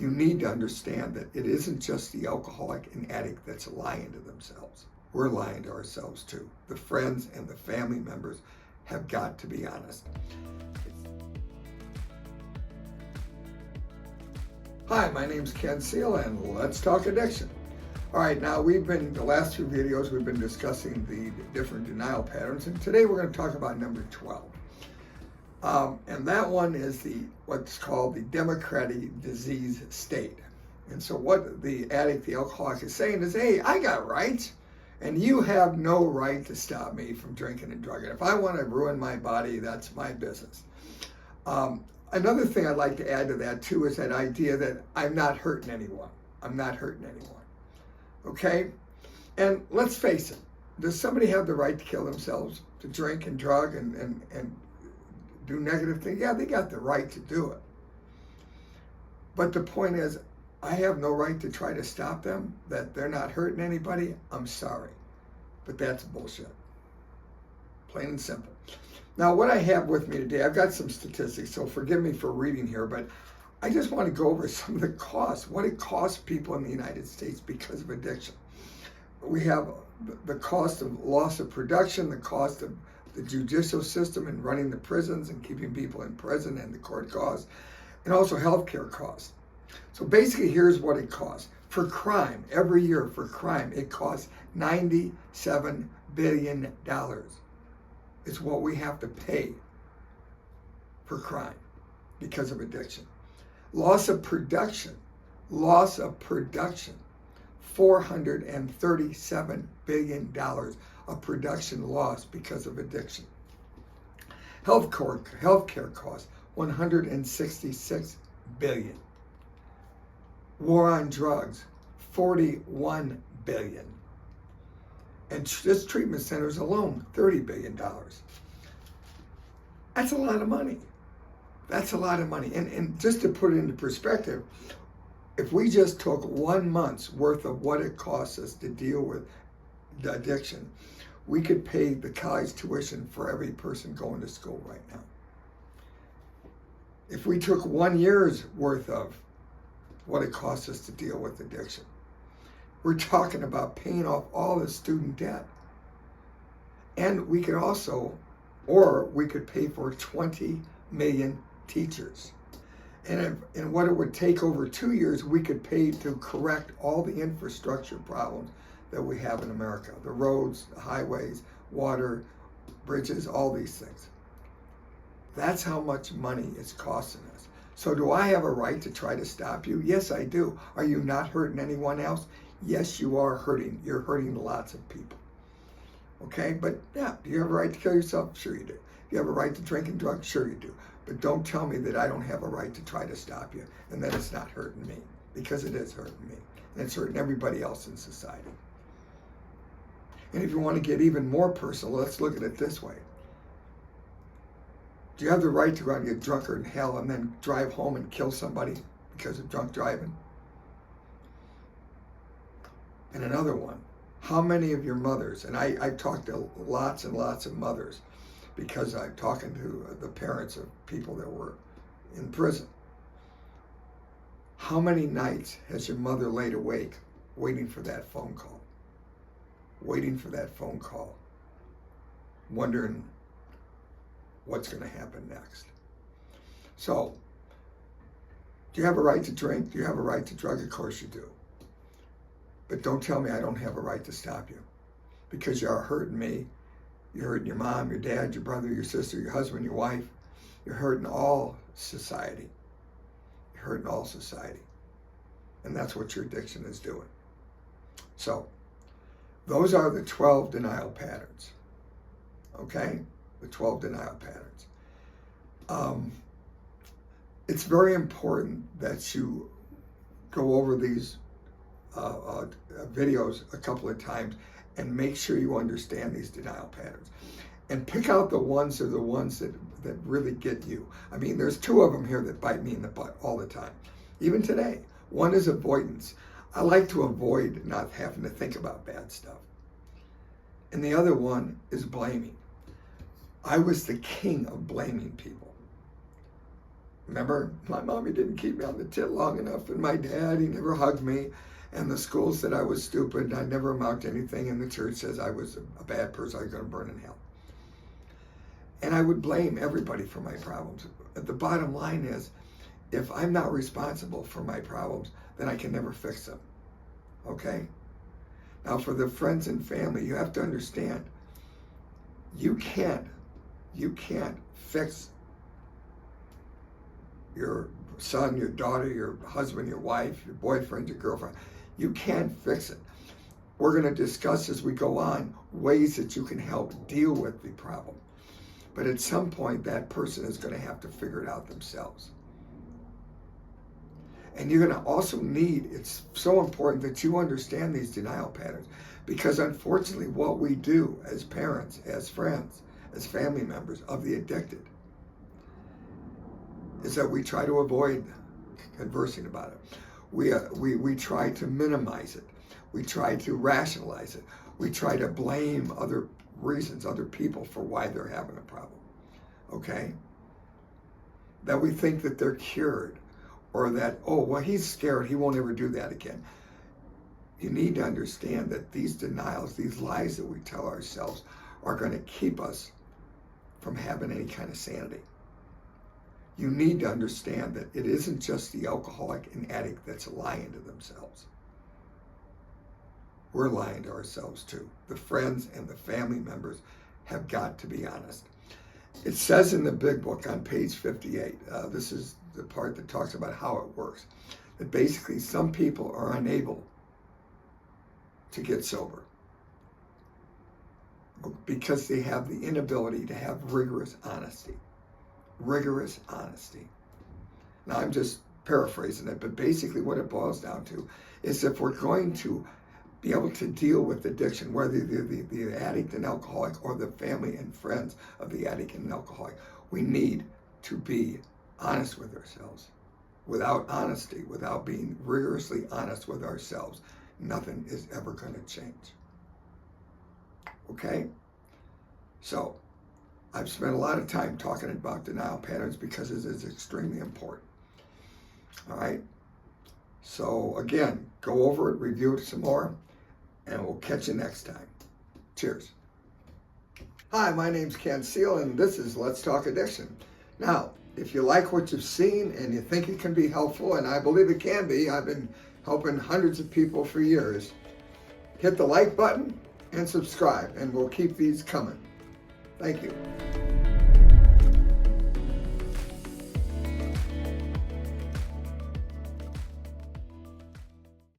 you need to understand that it isn't just the alcoholic and addict that's lying to themselves. We're lying to ourselves too. The friends and the family members have got to be honest. Hi, my name's Ken Seal and let's talk addiction. All right, now the last few videos, we've been discussing the different denial patterns, and today we're going to talk about number 12. And that one is what's called the democratic disease state. And so what the addict, the alcoholic is saying is, hey, I got rights, and you have no right to stop me from drinking and drugging. If I want to ruin my body, that's my business. Another thing I'd like to add to that too is that idea that I'm not hurting anyone. I'm not hurting anyone. Okay? And let's face it, does somebody have the right to kill themselves, to drink and drug and do negative things? Yeah, they got the right to do it. But the point is, I have no right to try to stop them, that they're not hurting anybody. I'm sorry. But that's bullshit. Plain and simple. Now, what I have with me today, I've got some statistics, so forgive me for reading here, but I just want to go over some of the costs, what it costs people in the United States because of addiction. We have the cost of loss of production, the cost of the judicial system and running the prisons and keeping people in prison and the court costs, and also healthcare costs. So basically, here's what it costs. For crime, every year for crime, it costs $97 billion. It's what we have to pay for crime because of addiction. Loss of production, $437 billion of production loss because of addiction. Healthcare costs, $166 billion. War on drugs, $41 billion. And just treatment centers alone, $30 billion. That's a lot of money. That's a lot of money. And just to put it into perspective, if we just took 1 month's worth of what it costs us to deal with the addiction, we could pay the college tuition for every person going to school right now. If we took 1 year's worth of what it costs us to deal with addiction, we're talking about paying off all the student debt. And we could also, or we could pay for 20 million teachers. And what it would take over 2 years, we could pay to correct all the infrastructure problems that we have in America. The roads, the highways, water, bridges, all these things. That's how much money it's costing us. So do I have a right to try to stop you? Yes, I do. Are you not hurting anyone else? Yes, you are hurting. You're hurting lots of people. Okay, but yeah, do you have a right to kill yourself? Sure you do. Do you have a right to drink and drugs? Sure you do. But don't tell me that I don't have a right to try to stop you and that it's not hurting me, because it is hurting me. And it's hurting everybody else in society. And if you want to get even more personal, let's look at it this way. Do you have the right to go out and get drunker in hell and then drive home and kill somebody because of drunk driving? And another one, how many of your mothers, and I talked to lots and lots of mothers because I'm talking to the parents of people that were in prison. How many nights has your mother laid awake waiting for that phone call? Waiting for that phone call, wondering what's going to happen next. So, do you have a right to drink? Do you have a right to drug? Of course you do. But don't tell me I don't have a right to stop you, because you're hurting me. You're hurting your mom, your dad, your brother, your sister, your husband, your wife. You're hurting all society. You're hurting all society. And that's what your addiction is doing. So, those are the 12 denial patterns. Okay? The 12 denial patterns. It's very important that you go over these videos a couple of times and make sure you understand these denial patterns. And pick out the ones that really get you. I mean, there's 2 of them here that bite me in the butt all the time. Even today. One is avoidance. I like to avoid not having to think about bad stuff. And the other one is blaming. I was the king of blaming people. Remember, my mommy didn't keep me on the tit long enough, and my dad, he never hugged me, and the school said I was stupid, and I never amounted to anything, and the church says I was a bad person, I was going to burn in hell. And I would blame everybody for my problems. But the bottom line is, if I'm not responsible for my problems, then I can never fix them. Okay? Now, for the friends and family, you have to understand, you can't fix your son, your daughter, your husband, your wife, your boyfriend, your girlfriend. You can't fix it. We're going to discuss as we go on ways that you can help deal with the problem. But at some point, that person is going to have to figure it out themselves. And you're going to also need, it's so important that you understand these denial patterns, because unfortunately what we do as parents, as friends, as family members of the addicted is that we try to avoid conversing about it. We try to minimize it. We try to rationalize it. We try to blame other reasons, other people for why they're having a problem. Okay? That we think that they're cured, or that, oh, well, he's scared, he won't ever do that again. You need to understand that these denials, these lies that we tell ourselves are going to keep us from having any kind of sanity. You need to understand that it isn't just the alcoholic and addict that's lying to themselves. We're lying to ourselves too. The friends and the family members have got to be honest. It says in the big book on page 58, this is the part that talks about how it works, that basically some people are unable to get sober because they have the inability to have rigorous honesty. Rigorous honesty. Now, I'm just paraphrasing it, but basically what it boils down to is if we're going to be able to deal with addiction, whether the addict and alcoholic or the family and friends of the addict and alcoholic, we need to be honest with ourselves. Without honesty, without being rigorously honest with ourselves, nothing is ever going to change. Okay? So, I've spent a lot of time talking about denial patterns because it is extremely important. All right? So, again, go over it, review it some more, and we'll catch you next time. Cheers. Hi, my name's Ken Seal, and this is Let's Talk Addiction. Now, if you like what you've seen and you think it can be helpful, and I believe it can be, I've been helping hundreds of people for years, hit the like button and subscribe, and we'll keep these coming. Thank you.